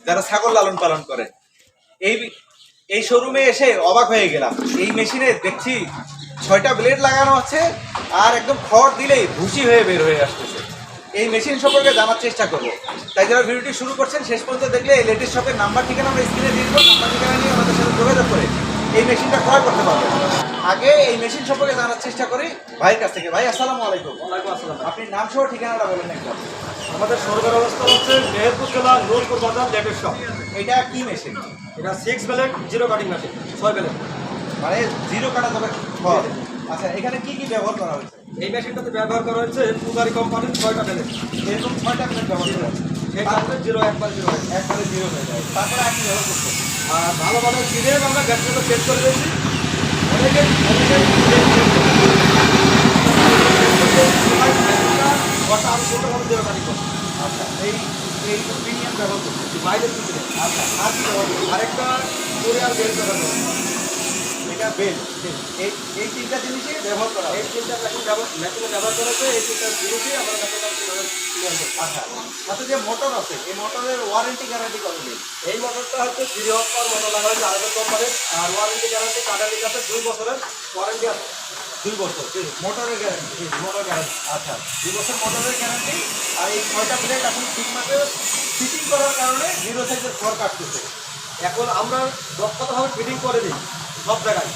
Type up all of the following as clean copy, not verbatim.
যারা ছাগল লালন পালন করে। এই এই শোরুমে এসে অবাক হয়ে গেলাম। এই মেশিনে দেখছি 6টা ব্লেড লাগানো আছে, আর একদম খড় দিলেই ভুসি হয়ে বের হয়ে আসতেছে। এই মেশিন সম্পর্কে জানার চেষ্টা করবো। তাই যারা ভিডিওটি শুরু করছেন শেষ পর্যন্ত দেখলে এই লেটেস্ট শপের নাম্বার ঠিকানা আমরা স্ক্রিনে দিয়ে দেবো। নাম্বার ঠিকানা নিয়ে আমাদের সাথে যোগাযোগ করে এই মেশিনটা ক্রয় করতে পারবেন। আগে এই মেশিন সম্পর্কে জানার চেষ্টা করি ভাইয়ের কাছ থেকে। ভাই আসসালামু আলাইকুম। ওয়ালাইকুম আসসালাম। আপনি নাম সহ ঠিকানাটা বলেন একদম। আমাদের সরকার অবস্থা হচ্ছে মেহেরপুর জেলা নূরপুর বাজার লেটেস্ট শপ। এটা কি মেশিন? এটা 6 blade zero cutting machine, 6 blade. মানে জিরো কাটা যাবে খড়। আচ্ছা, এখানে কি কি ব্যবহার করা হয়েছে? এই মেশিনটাতে ব্যবহার করা হয়েছে পূজারি কোম্পানির 6টা ব্লেড। এরকম 6টা ব্লেড ব্যবহার করা হয়েছে। সেই কারণে জিরো একবার জিরো হয়, একবারে জিরো হয়ে যায়। তারপরে আপনি ব্যবহার করছেন। আর ভালোভাবে কিনে আমরা ব্যাটারিটা চেক করে দিয়েছি। অনেকে বর্ষা আমি ছোটোভাবে জিরো কাটিং করছি। আচ্ছা, এই এই প্রিমিয়াম ব্যবহার করছেন। বাইরে কিনে আচ্ছা, আর কি ব্যবহার করছেন? আরেকটা কোরিয়ার বেল্ট ব্যবহার করছি। এটা বেল। এই এই তিনটা জিনিসই ব্যবহার করা হয়। এই তিনটা মেশিনে ব্যবহার করেছে, এই তিনটা জিনিসই আমরা মেশিনটা আচ্ছা, সাথে যে মোটর আছে, এই মোটরের ওয়ারেন্টি গ্যারান্টি কতদিন? এই মোটরটা হচ্ছে 3 হর্স পাওয়ার মোটর লাগা হয়েছে আরেকটা কোম্পানির। আর ওয়ারেন্টি গ্যারান্টি কাটালির কাছে 2 বছরের ওয়ারেন্টি আছে। 2 বছর মোটরের গ্যারান্টি। Motor guarantee. আচ্ছা, 2 বছর মোটরের গ্যারান্টি। আর এই 6টা প্লেট এখন ঠিকমতো ফিটিং করার কারণে জিরো সাইজের খড় কাটতেছে। এখন আমরা দক্ষতাভাবে ফিটিং করে দিই সব জায়গায়,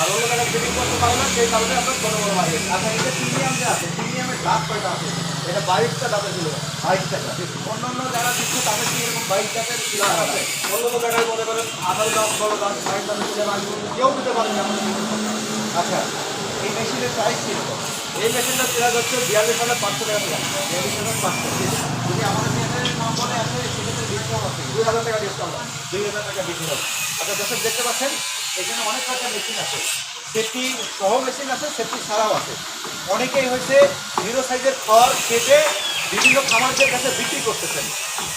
আর অন্য জায়গায় ফিটিং করতে পারি না, সেই কারণে আমরা বড় বড় বাড়ি। আচ্ছা, এটা প্রিমিয়াম যে আছে, প্রিমিয়ামের দাঁত কয়টা আছে? এটা 22টা দাঁতের ছিল। 22 টাকা। অন্যান্য যারা দিচ্ছে তাদের কি এরকম 22 টাকার না, কিনা আছে? অন্য অন্য জায়গায় মনে করেন 28 দাঁত, 16 দাঁত, 60 দাঁত ছিল, কেউ দিতে পারেন না। আচ্ছা, এই মেশিনের প্রাইস কিরকম? এই মেশিনটা প্রাইস হচ্ছে 42,500 টাকা ছিল। 42,500। যদি আমাদের চ্যানেলের নাম বলে আসে সেক্ষেত্রে ডিসকাউন্ট আছে। 2,000 টাকা ডিসকাউন্ট। 2,000 টাকা বিক্রি হবে। আচ্ছা দর্শক, দেখতে পাচ্ছেন এখানে অনেক রকম মেশিন আছে। সেফটি সহ মেশিন আছে, সেফটি ছাড়াও আছে। অনেকেই হয়েছে জিরো সাইজের খড় কেটে বিভিন্ন খামারদের কাছে বিক্রি করতেছেন।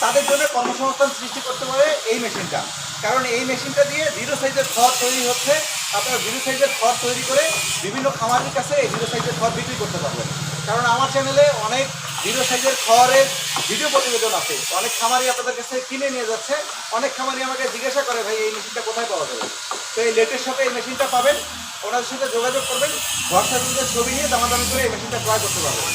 তাদের জন্য কর্মসংস্থান সৃষ্টি করতে পারে এই মেশিনটা। কারণ এই মেশিনটা দিয়ে জিরো সাইজের খড় তৈরি হচ্ছে। আপনারা জিরো সাইজের খড় তৈরি করে বিভিন্ন খামারের কাছে এই জিরো সাইজের খড় বিক্রি করতে পারবেন। কারণ আমার চ্যানেলে অনেক জিরো সাইজের খড়ের ভিডিও প্রতিবেদন আছে। অনেক খামারি আপনাদের কাছে কিনে নিয়ে যাচ্ছে। অনেক খামারি আমাকে জিজ্ঞাসা করে, ভাই এই মেশিনটা কোথায় পাওয়া যাবে? তো এই লেটেস্ট শপে এই মেশিনটা পাবেন। ওনাদের সাথে যোগাযোগ করবেন, হোয়াটসঅ্যাপে ছবি নিয়ে দামাদামি করে এই মেশিনটা ক্রয় করতে পারবেন।